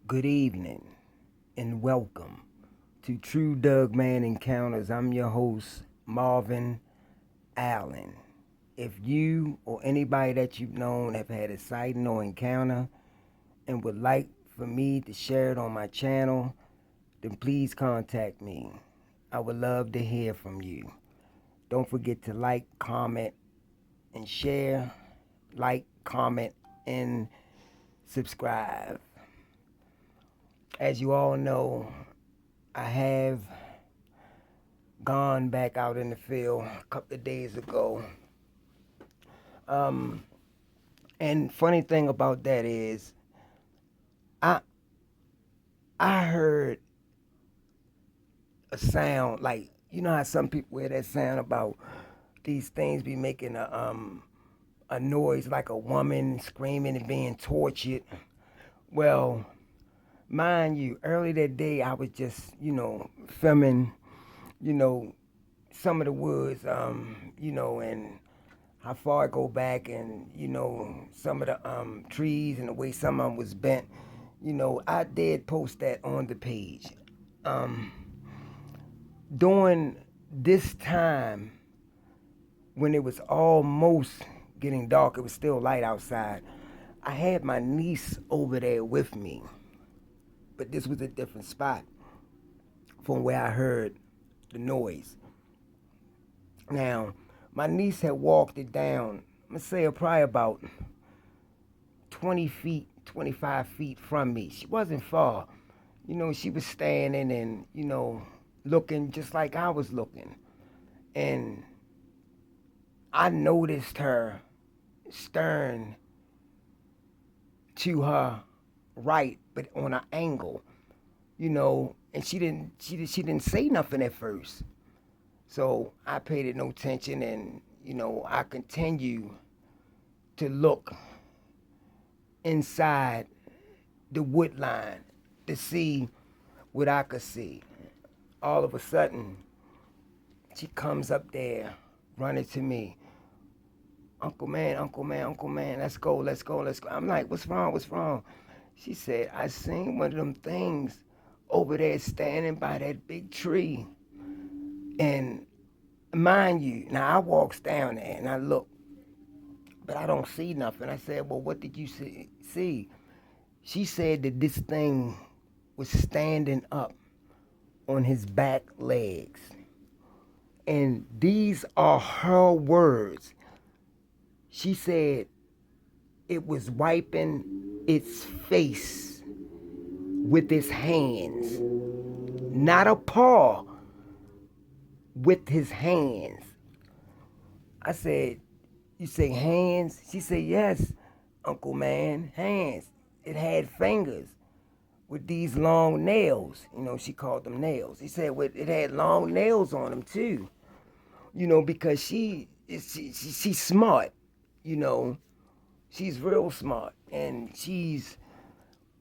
Good evening and welcome to True Dugman Encounters. I'm your host, Marvin Allen. If you or anybody that you've known have had a sighting or encounter and would like for me to share it on my channel, then please contact me. I would love to hear from you. Don't forget to like, comment, and share. Like, comment, and subscribe. As you all know, I have gone back out in the field a couple of days ago. Um, and funny thing about that is, I I heard a sound like you know how some people hear that sound about these things be making a noise like a woman screaming and being tortured. Well, mind you, early that day I was just filming you know some of the woods, and how far I go back, and some of the trees and the way some of them was bent. I did post that on the page. Um, During this time, when it was almost getting dark, it was still light outside. I had my niece over there with me, but this was a different spot from where I heard the noise. Now, my niece had walked it down, I'm gonna say probably about 20 feet, 25 feet from me. She wasn't far. She was standing and, looking just like I was looking. And I noticed her stern to her right, but on an angle, and she didn't say nothing at first. So I paid it no attention, and I continue to look inside the wood line to see what I could see. All of a sudden, she comes up there running to me. Uncle man, Uncle man, Uncle man, let's go, let's go, let's go. I'm like, what's wrong, what's wrong? She said, I seen one of them things over there standing by that big tree. And mind you, now I walks down there and I look, but I don't see nothing. I said, well, what did you see? She said that this thing was standing up on his back legs. And these are her words. She said it was wiping its face with its hands, not a paw, with his hands. I said, you say hands? She said, yes, Uncle man, hands. It had fingers with these long nails. She called them nails. He said it had long nails on them too. Because she's smart. You know, she's real smart, and she's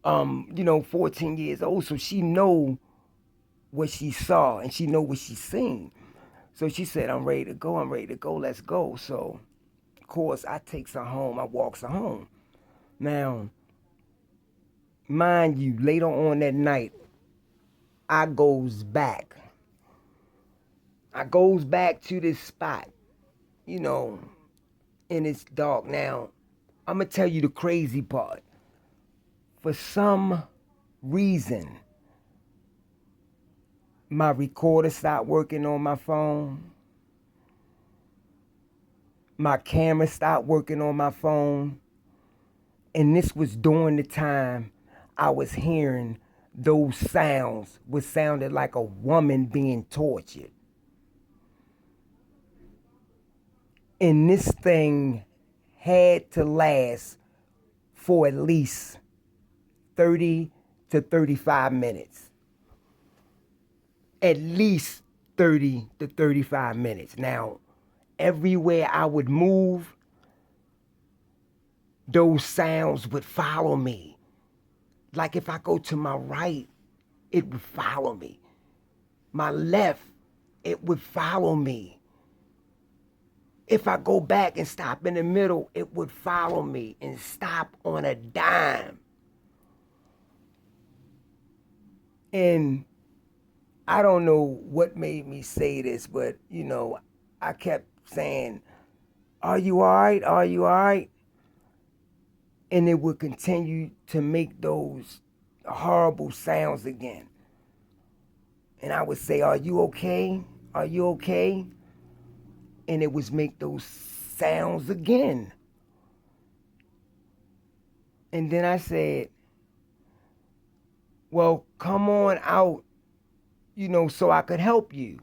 14 years old, so she know what she saw and she know what she seen. So she said, I'm ready to go. I'm ready to go. Let's go. So, of course, I takes her home. I walks her home. Now, mind you, later on that night, I goes back. I goes back to this spot, you know, and it's dark. Now, I'm going to tell you the crazy part. For some reason, my recorder stopped working on my phone. My camera stopped working on my phone. And this was during the time I was hearing those sounds, which sounded like a woman being tortured. And this thing had to last for at least 30 to 35 minutes. At least 30 to 35 minutes. Now, everywhere I would move, those sounds would follow me. Like if I go to my right, it would follow me. My left, it would follow me. If I go back and stop in the middle, it would follow me and stop on a dime. And I don't know what made me say this, but I kept saying, "Are you all right? Are you all right?" And it would continue to make those horrible sounds again. And I would say, "Are you okay? Are you okay?" And it would make those sounds again. And then I said, "Well, come on out, so I could help you."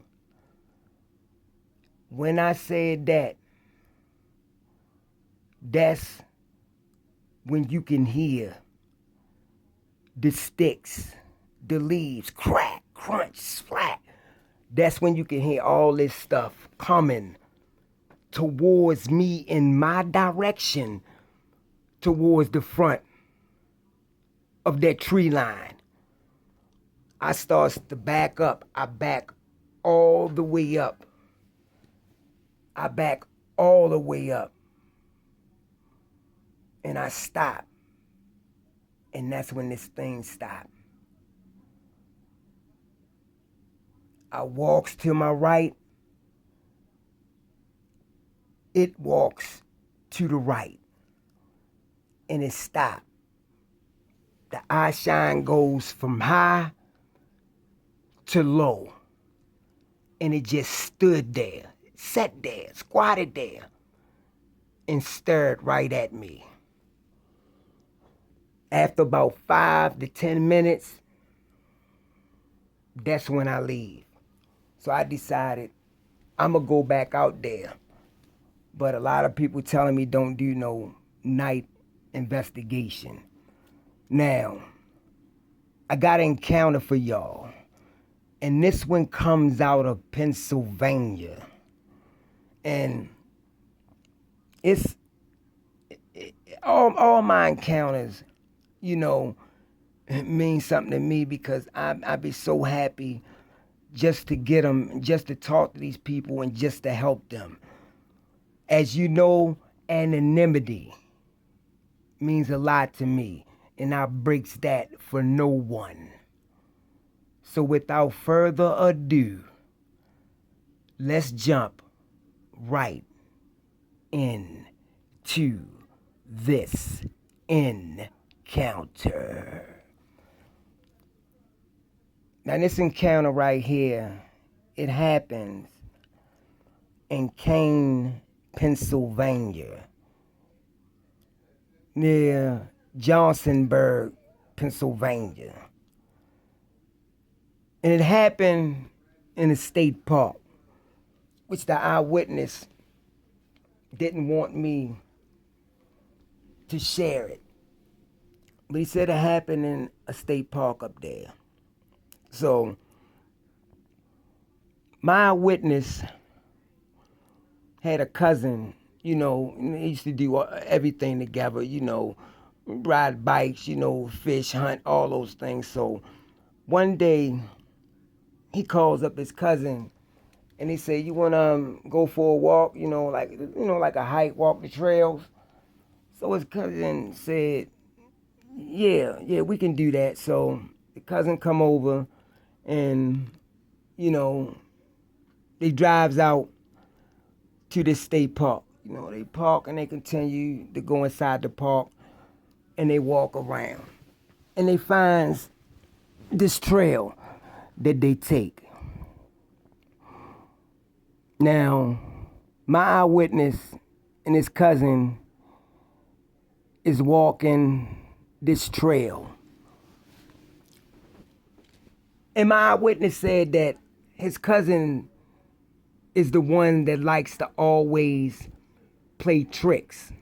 When I said that, that's when you can hear the sticks, the leaves crack, crunch, splat. That's when you can hear all this stuff coming towards me in my direction, towards the front of that tree line. I starts to back up. I back all the way up. I back all the way up. And I stop. And that's when this thing stopped. I walks to my right. It walks to the right. And it stopped. The eye shine goes from high to low. And it just stood there, sat there, squatted there, and stared right at me. After about 5 to 10 minutes, that's when I leave. So I decided I'm going to go back out there. But a lot of people telling me don't do no night investigation. Now, I got an encounter for y'all. And this one comes out of Pennsylvania. And it's all my encounters, mean something to me because I be so happy just to get them, just to talk to these people and just to help them. As you know, anonymity means a lot to me, and I breaks that for no one. So without further ado, let's jump right into this encounter. Now this encounter right here, it happens in Kane, Pennsylvania, near Johnsonburg, Pennsylvania. And it happened in a state park, which the eyewitness didn't want me to share it. But he said it happened in a state park up there. So, my eyewitness had a cousin, they used to do everything together, ride bikes, fish, hunt, all those things. So, one day, he calls up his cousin and he said, "You want to go for a walk, like a hike, walk the trails?" So his cousin said, yeah, we can do that. So the cousin come over and, they drives out to the state park. They park and they continue to go inside the park and they walk around. And they finds this trail that they take. Now, my eyewitness and his cousin is walking this trail. And my eyewitness said that his cousin is the one that likes to always play tricks.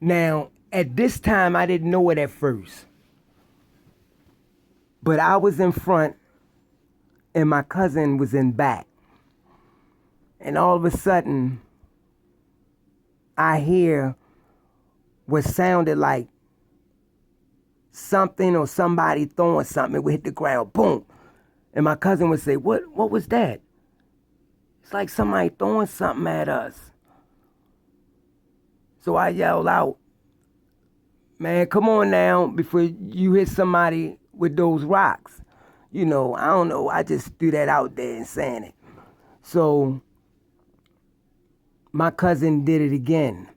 Now, at this time, I didn't know it at first. But I was in front and my cousin was in back. And all of a sudden, I hear what sounded like something or somebody throwing something. It would hit the ground, boom. And my cousin would say, what was that? It's like somebody throwing something at us. So I yelled out, "Man, come on now, before you hit somebody with those rocks. I don't know. I just threw that out there and saying it. So my cousin did it again.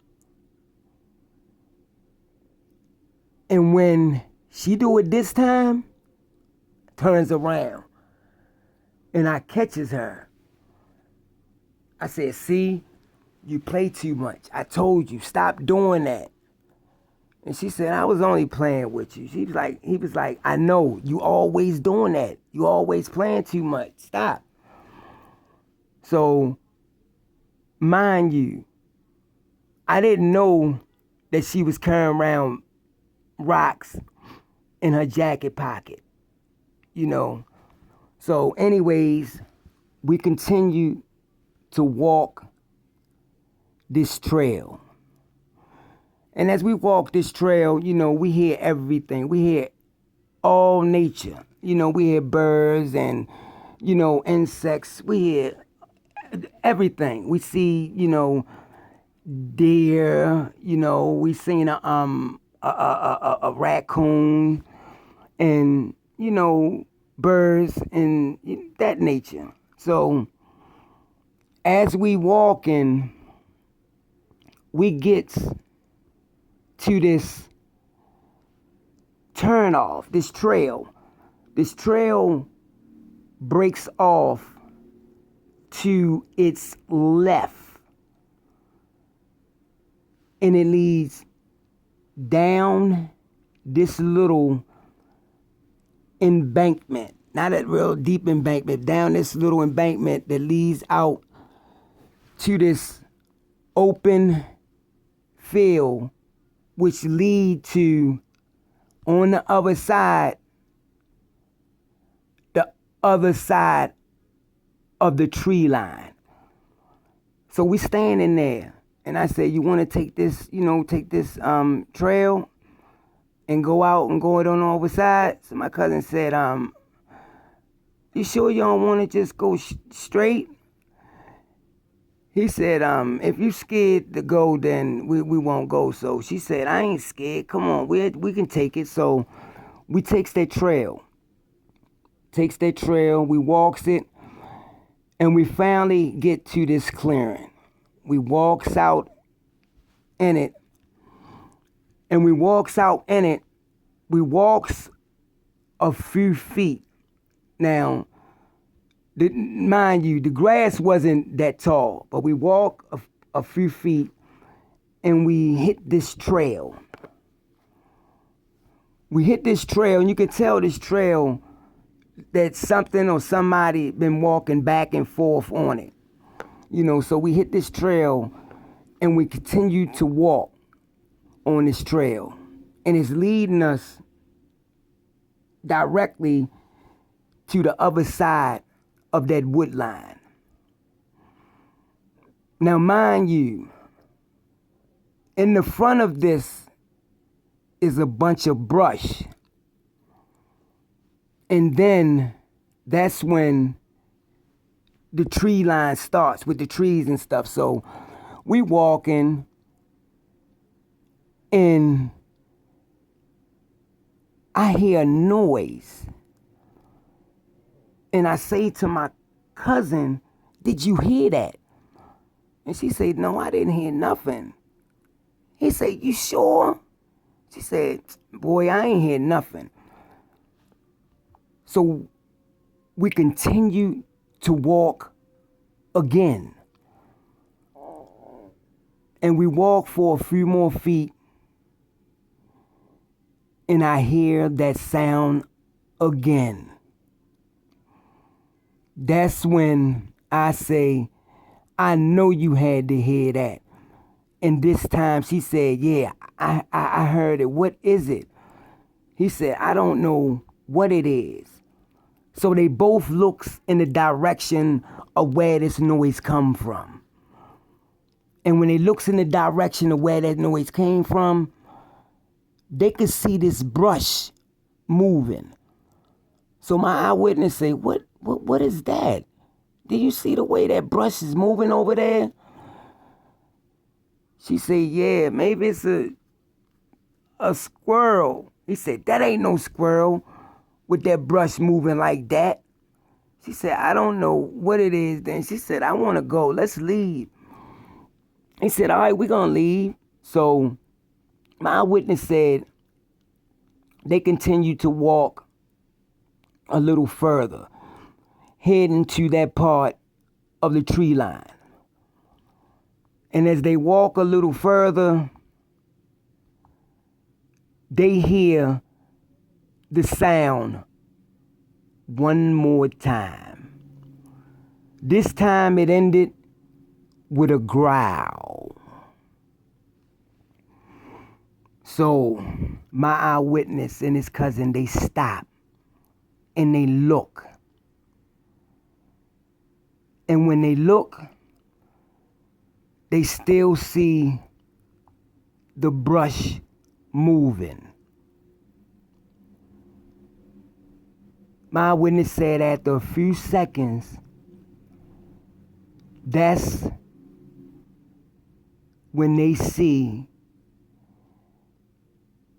And when she do it this time, turns around and I catches her. I said, see, you play too much. I told you, stop doing that. And she said, I was only playing with you. He was like, I know, you always doing that. You always playing too much. Stop. So, mind you, I didn't know that she was carrying around rocks in her jacket pocket, So anyways, we continue to walk this trail. And as we walk this trail, we hear everything. We hear all nature. We hear birds and, insects. We hear everything. We see, deer, we seen a raccoon and, birds and that nature. So as we walking, we get to this turn off, this trail. This trail breaks off to its left. And it leads down this little embankment. Not a real deep embankment, down this little embankment that leads out to this open field, which lead to, on the other side of the tree line. So we standing there, and I said, you want to take this, trail and go out and go it on the other side? So my cousin said, you sure you don't want to just go straight? He said, if you scared to go, then we won't go. So she said, I ain't scared. Come on, we can take it. So we takes that trail. We walks it, and we finally get to this clearing. We walks out in it, and we walks a few feet. Now, mind you, the grass wasn't that tall, but we walk a few feet and we hit this trail. And you can tell this trail that something or somebody been walking back and forth on it. So we hit this trail and we continue to walk on this trail. And it's leading us directly to the other side of that wood line. Now, mind you, in the front of this is a bunch of brush. And then that's when the tree line starts with the trees and stuff. So we walking, and I hear a noise. And I say to my cousin, did you hear that? And she said, no, I didn't hear nothing. He said, you sure? She said, boy, I ain't hear nothing. So we continue to walk again. And we walk for a few more feet, and I hear that sound again. That's when I say, I know you had to hear that. And this time she said, yeah, I heard it. What is it? He said, I don't know what it is. So they both looks in the direction of where this noise come from. And when they looks in the direction of where that noise came from, they could see this brush moving. So my eyewitness say, what is that? Do you see the way that brush is moving over there? She said, yeah, maybe it's a squirrel. He said, that ain't no squirrel. with that brush moving like that? She said, I don't know what it is then. She said, I want to go. Let's leave. He said, all right, we're going to leave. So my eyewitness said they continued to walk a little further, heading to that part of the tree line. And as they walk a little further, they hear the sound one more time. This time it ended with a growl. So my eyewitness and his cousin, they stop and they look. And when they look, they still see the brush moving. My witness said after a few seconds, that's when they see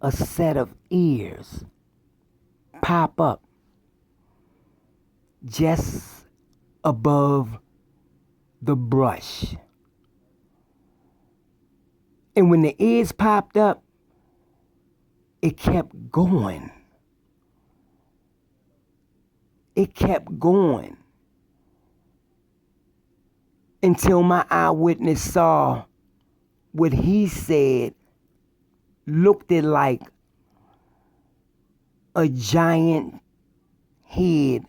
a set of ears pop up just above the brush. And when the ears popped up, it kept going. It kept going until my eyewitness saw what he said looked it like a giant head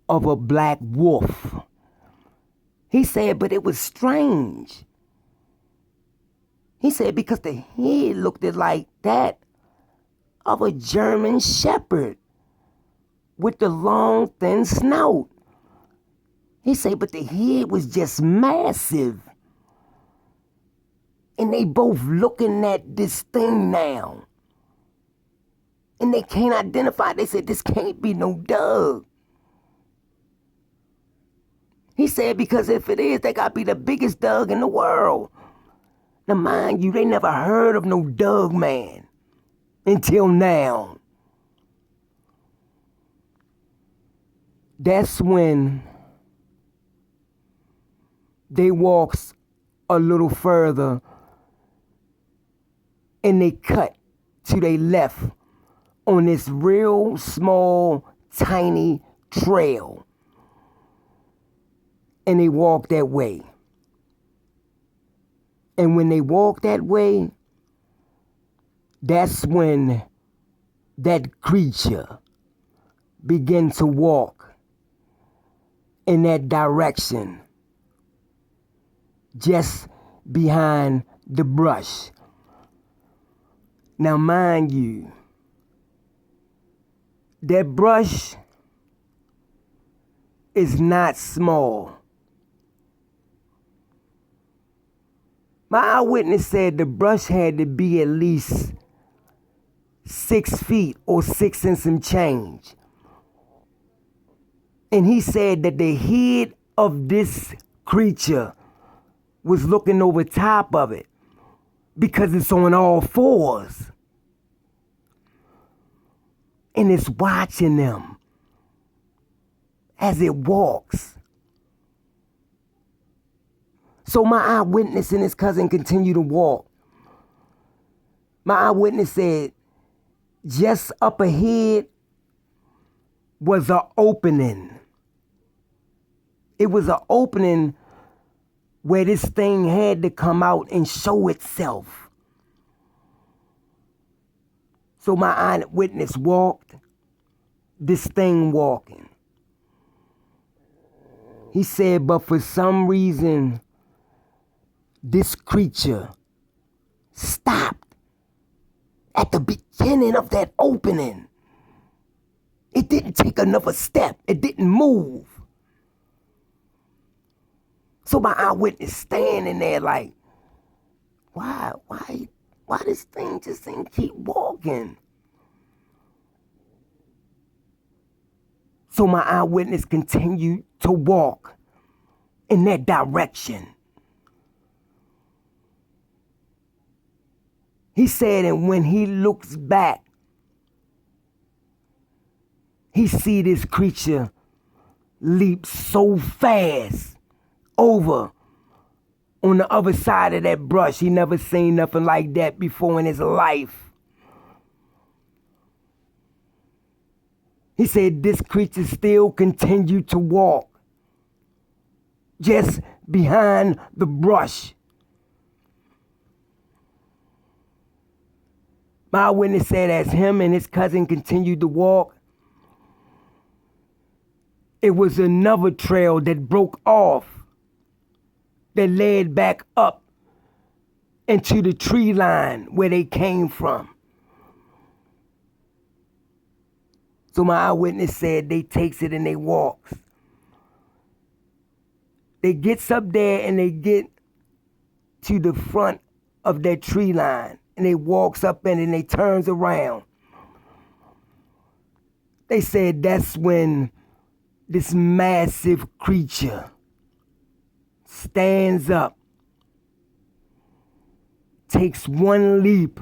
of a black wolf. He said, but it was strange. He said, because the head looked it like that of a German shepherd with the long, thin snout. He said, but the head was just massive. And they both looking at this thing now. And they can't identify. They said, this can't be no Doug. He said, because if it is, they got to be the biggest Doug in the world. Now, mind you, they never heard of no Dugman until now. That's when they walks a little further and they cut to their left on this real small, tiny trail. And they walk that way. And when they walk that way, that's when that creature began to walk in that direction, just behind the brush. Now, mind you, that brush is not small. My eyewitness said the brush had to be at least 6 feet or 6 and some change. And he said that the head of this creature was looking over top of it because it's on all fours. And it's watching them as it walks. So my eyewitness and his cousin continued to walk. My eyewitness said just up ahead was an opening. It was an opening where this thing had to come out and show itself. So my eyewitness walked, this thing walking. He said, but for some reason, this creature stopped at the beginning of that opening. It didn't take another step. It didn't move. So my eyewitness standing there like, why this thing just didn't keep walking? So my eyewitness continued to walk in that direction. He said, and when he looks back, he see this creature leap so fast over on the other side of that brush. He never seen nothing like that before in his life. He said this creature still continued to walk just behind the brush. My witness said as him and his cousin continued to walk, it was another trail that broke off that led back up into the tree line where they came from. So my eyewitness said they takes it and they walks. They gets up there and they get to the front of that tree line and they walks up in it and they turns around. They said that's when this massive creature stands up, takes one leap,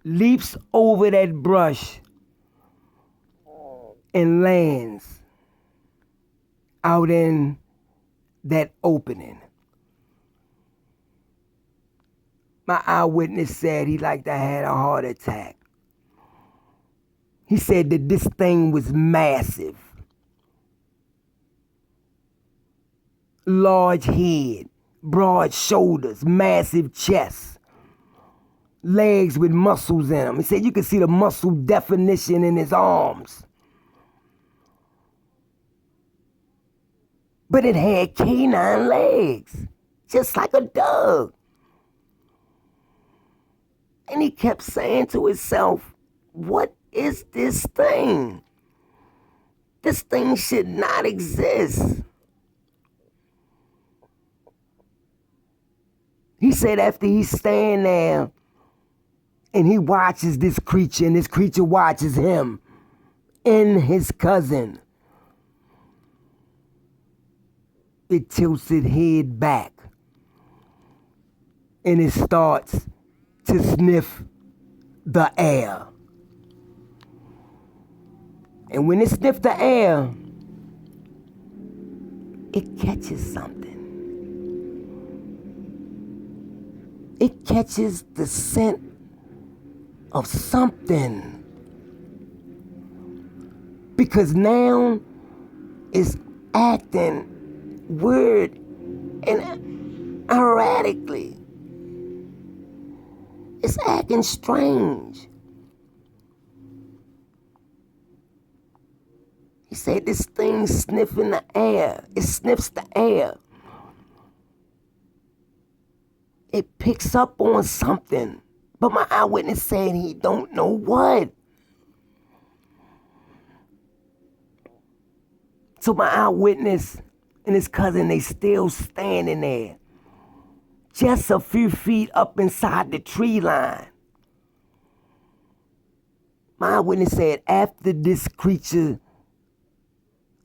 leaps over that brush and lands out in that opening. My eyewitness said he like to had a heart attack. He said that this thing was massive. Large head, broad shoulders, massive chest, legs with muscles in them. He said you could see the muscle definition in his arms. But it had canine legs, just like a dog. And he kept saying to himself, what is this thing? This thing should not exist. He said after he's standing there and he watches this creature and this creature watches him and his cousin, it tilts its head back and it starts to sniff the air. And when it sniffs the air, it catches something. It catches the scent of something. Because now it's acting weird and erratically. It's acting strange. He said this thing sniffing the air. It sniffs the air. It picks up on something. But my eyewitness said he don't know what. So my eyewitness and his cousin, they still standing there. Just a few feet up inside the tree line. My eyewitness said after this creature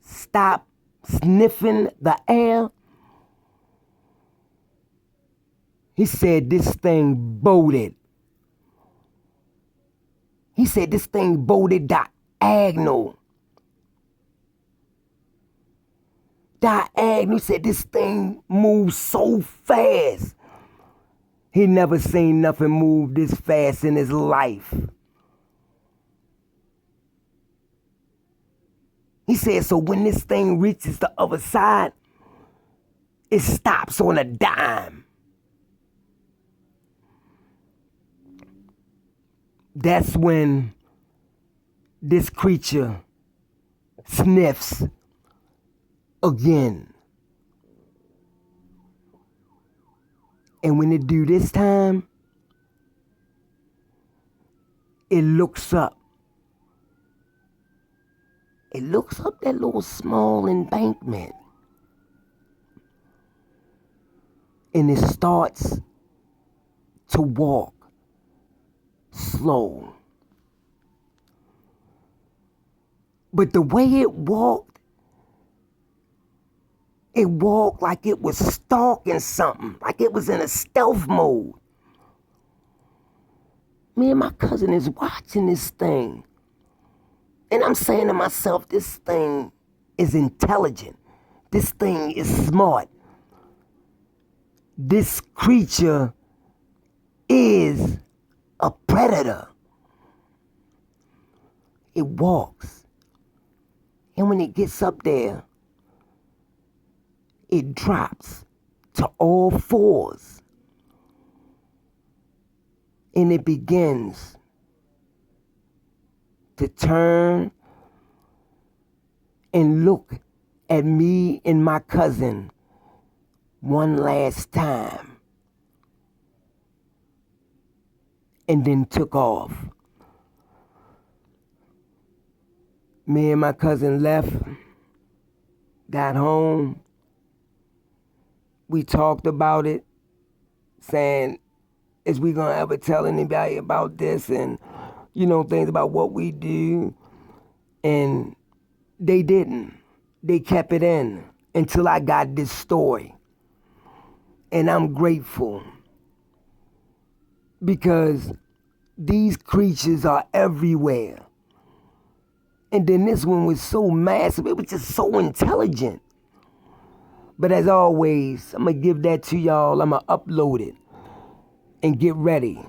stopped sniffing the air, he said this thing bolted. He said this thing bolted diagonal. Diagonal. He said this thing moves so fast. He never seen nothing move this fast in his life. He said, so when this thing reaches the other side, it stops on a dime. That's when this creature sniffs again. And when it do this time, it looks up. It looks up that little small embankment. And it starts to walk slow. But the way it walked like it was stalking something, like it was in a stealth mode. Me and my cousin is watching this thing. And I'm saying to myself, this thing is intelligent. This thing is smart. This creature is a predator. It walks. And when it gets up there, it drops to all fours. And it begins to turn and look at me and my cousin one last time. And then took off. Me and my cousin left, got home. We talked about it, saying, is we gonna ever tell anybody about this, and things about what we do? And they didn't. They kept it in until I got this story. And I'm grateful because these creatures are everywhere. And then this one was so massive, it was just so intelligent. But as always, I'm gonna give that to y'all. I'm gonna upload it and get ready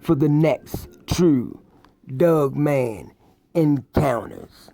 for the next true Dugman encounters.